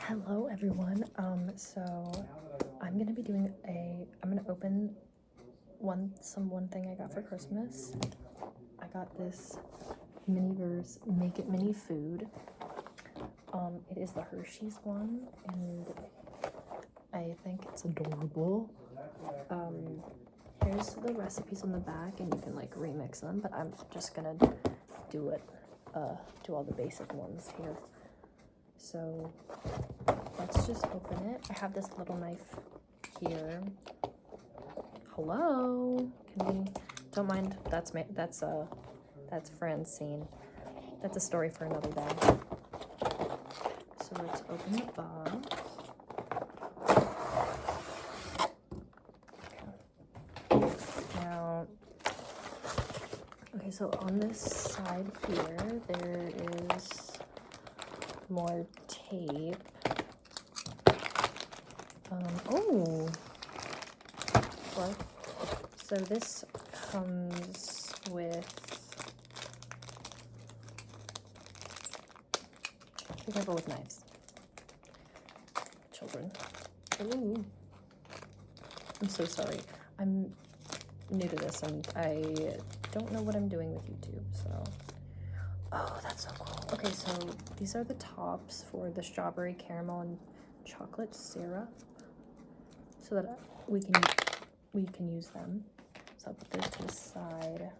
Hello everyone. So I'm gonna be doing I'm gonna open one thing I got for Christmas. I got this Miniverse Make It Mini food. It is the Hershey's one, and I think it's adorable. Here's the recipes on the back, and you can like remix them, but I'm just gonna do all the basic ones here. So let's just open it. I have this little knife here. Hello, don't mind, that's Francine. That's a story for another day. So let's open the box. Now, okay, so on this side here, there is more tape. Oh, what? So this comes with, be careful with knives, children. Ooh. I'm so sorry. I'm new to this and I don't know what I'm doing with YouTube, so. Oh, that's so cool. Okay, so these are the tops for the strawberry caramel and chocolate syrup, so that we can use them. So I'll put those to the side.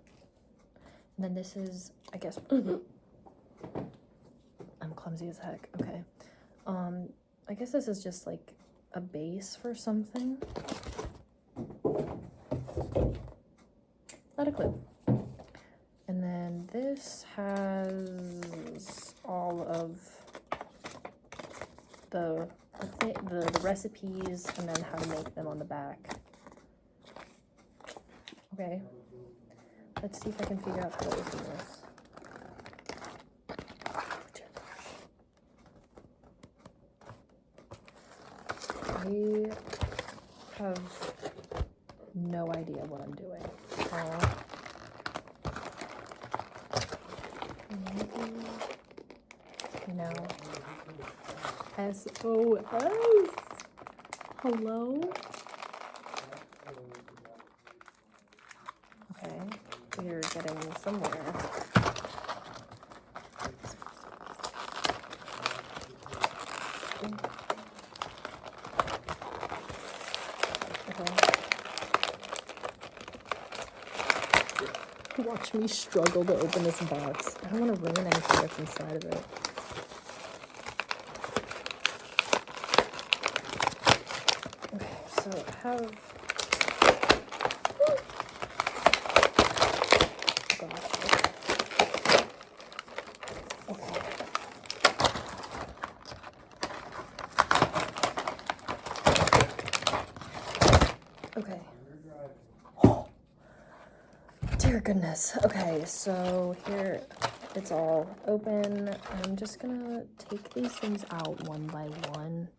And then this is, I guess, I'm clumsy as heck. Okay. I guess this is just like a base for something. Not a clue. And then this has all of the recipes and then how to make them on the back. Okay, let's see if I can figure out how to open this. I have no idea what I'm doing. No. SOS. Hello? Okay, we're getting somewhere. Okay. Watch me struggle to open this box. I don't want to ruin anything that's inside of it. Okay, so I have... Okay. Okay. Oh, dear goodness. Okay, so here it's all open. I'm just gonna take these things out one by one,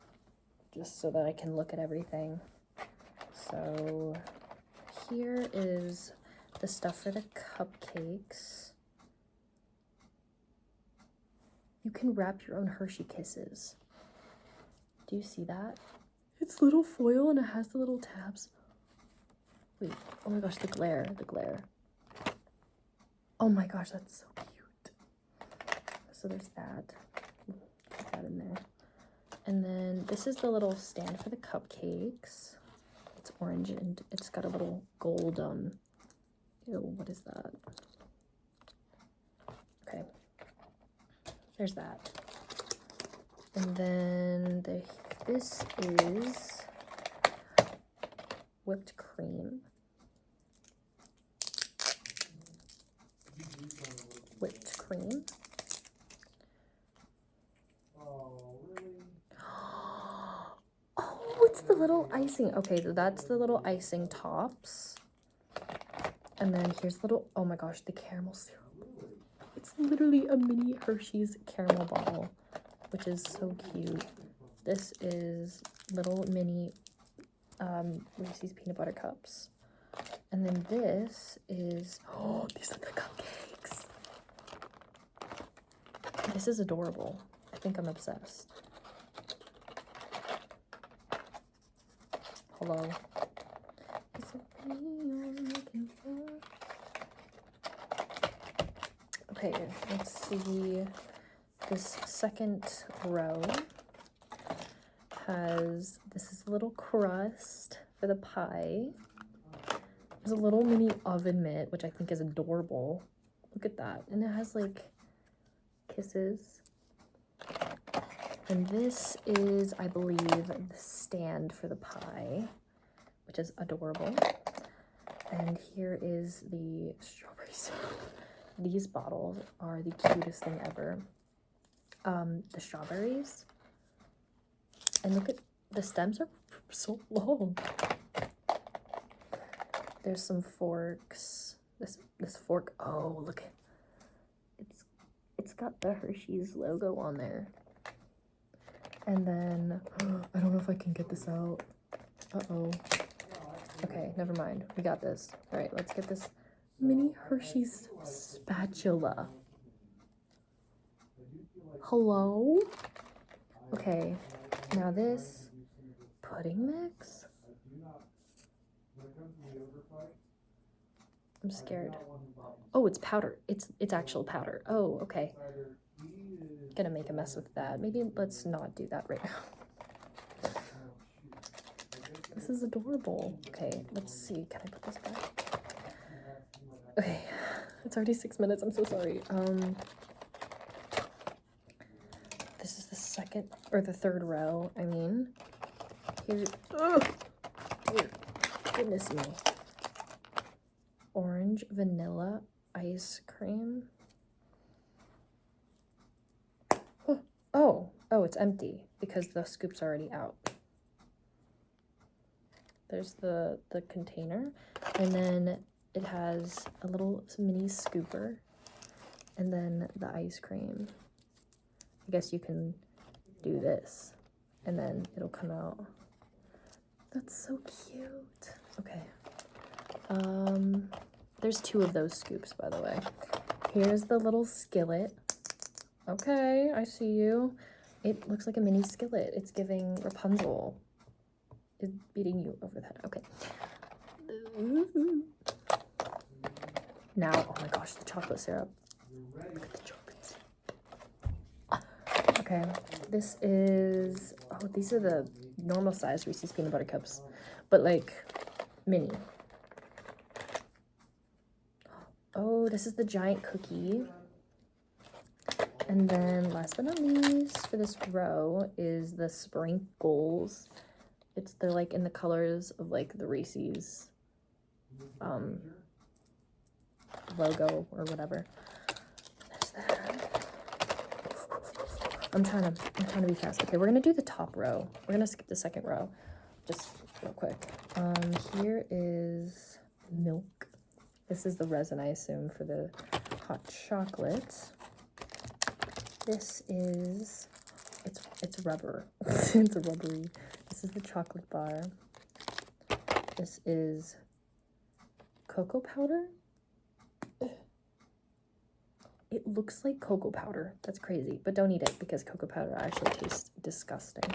just so that I can look at everything. So here is the stuff for the cupcakes. You can wrap your own Hershey Kisses. Do you see that? It's little foil and it has the little tabs. Wait, oh my gosh, the glare. Oh my gosh, that's so cute. So there's that. Put that in there. And then this is the little stand for the cupcakes. It's orange and it's got a little gold, ew, what is that? Okay. There's that. And then this is whipped cream. Whipped cream. Oh, it's the little icing. Okay, so that's the little icing tops. And then here's little, oh my gosh, the caramel syrup. It's literally a mini Hershey's caramel bottle, which is so cute. This is little mini Reese's peanut butter cups. And then this is, oh, these are the cupcakes. This is adorable. I think I'm obsessed. Hello. Is it me you're looking for? Okay, let's see. This second row has, this is a little crust for the pie. There's a little mini oven mitt, which I think is adorable. Look at that. And it has like kisses. And this is, I believe, the stand for the pie, which is adorable. And here is the strawberries. These bottles are the cutest thing ever. The strawberries. And look at, the stems are so long. There's some forks. This fork, oh, look at, it's got the Hershey's logo on there. And then, I don't know if I can get this out. Uh-oh. Okay, never mind. We got this. All right, let's get this mini Hershey's spatula. Hello? Okay, now this pudding mix. I'm scared. Oh, it's powder. It's actual powder. Oh, okay. Gonna make a mess with that. Maybe let's not do that right now. This is adorable. Okay, let's see. Can I put this back? Okay, it's already 6 minutes. I'm so sorry. This is the second or the third row. I mean, here's, oh, goodness me. Orange vanilla ice cream. Oh, it's empty because the scoop's already out. There's the container, and then it has a little mini scooper, and then the ice cream. I guess you can do this, and then it'll come out. That's so cute. Okay. There's 2 of those scoops, by the way. Here's the little skillet. Okay, I see you. It looks like a mini skillet. It's giving Rapunzel. Is beating you over the head. Okay. Now, oh my gosh, the chocolate syrup. Look at the chocolate syrup. Okay, this is, oh, these are the normal size Reese's peanut butter cups, but like mini. Oh, this is the giant cookie. And then last but not least for this row is the sprinkles. They're like in the colors of like the Reese's logo or whatever. There's that. I'm trying to be fast. Okay, we're gonna do the top row. We're gonna skip the second row just real quick. Here is milk. This is the resin, I assume, for the hot chocolate. This is, it's rubber. It's rubbery. This is the chocolate bar. This is cocoa powder. It looks like cocoa powder. That's crazy, but don't eat it because cocoa powder actually tastes disgusting.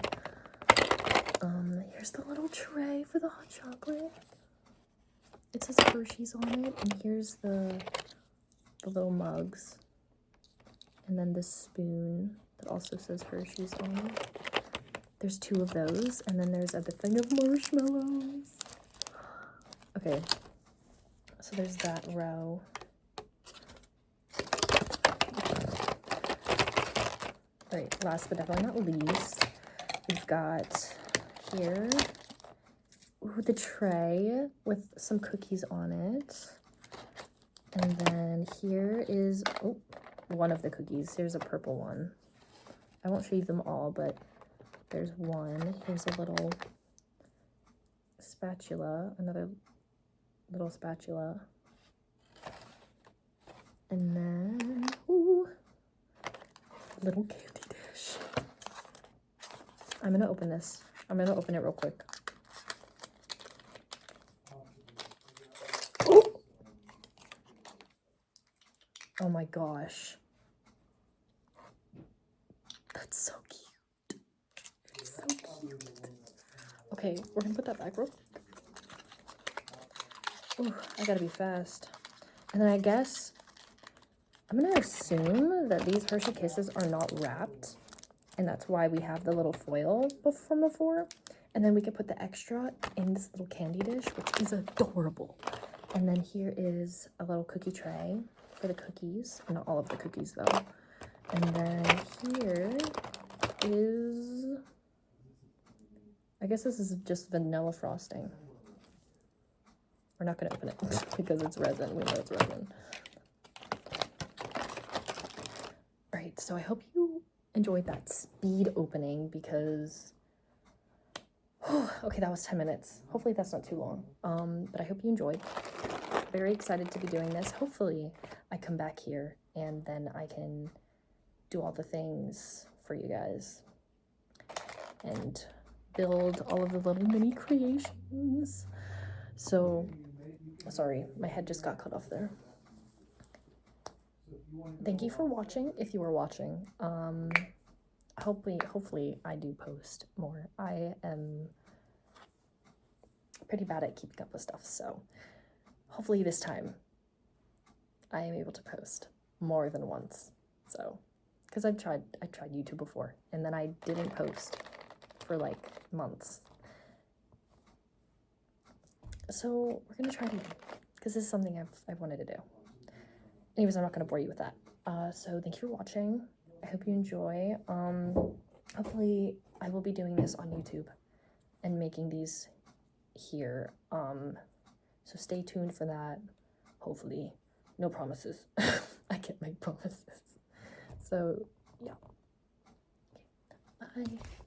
Here's the little tray for the hot chocolate. It says Hershey's on it, and here's the little mugs. And then this spoon that also says Hershey's on it. There's 2 of those, and then there's a thing of marshmallows. Okay, so there's that row. All right, last but definitely not least, we've got here, ooh, the tray with some cookies on it. And then here is, oh, one of the cookies. Here's a purple one. I won't show you them all, but there's one. Here's a little spatula, another little spatula. And then, ooh, little candy dish. I'm gonna open this. I'm gonna open it real quick. Ooh. Oh my gosh. That's so cute. It's so cute. Okay, we're gonna put that back real quick. Ooh, I gotta be fast. And then I guess I'm gonna assume that these Hershey Kisses are not wrapped, and that's why we have the little foil from before. And then we could put the extra in this little candy dish, which is adorable. And then here is a little cookie tray for the cookies. Not all of the cookies though. And then here is, I guess this is just vanilla frosting. We're not gonna open it because it's resin. We know it's resin. All right, so I hope you enjoyed that speed opening because, okay, that was 10 minutes. Hopefully that's not too long. But I hope you enjoyed. Very excited to be doing this. Hopefully I come back here and then I can do all the things for you guys and build all of the little mini creations. So, sorry, my head just got cut off there. Thank you for watching, if you are watching. Hopefully I do post more. I am pretty bad at keeping up with stuff, so hopefully this time I am able to post more than once. So, because I've tried YouTube before, and then I didn't post for like months. So we're gonna try it again, because this is something I've wanted to do. Anyways, I'm not gonna bore you with that. So thank you for watching. I hope you enjoy. Hopefully I will be doing this on YouTube and making these here. So stay tuned for that. Hopefully, no promises. I can't make promises. So yeah. Bye.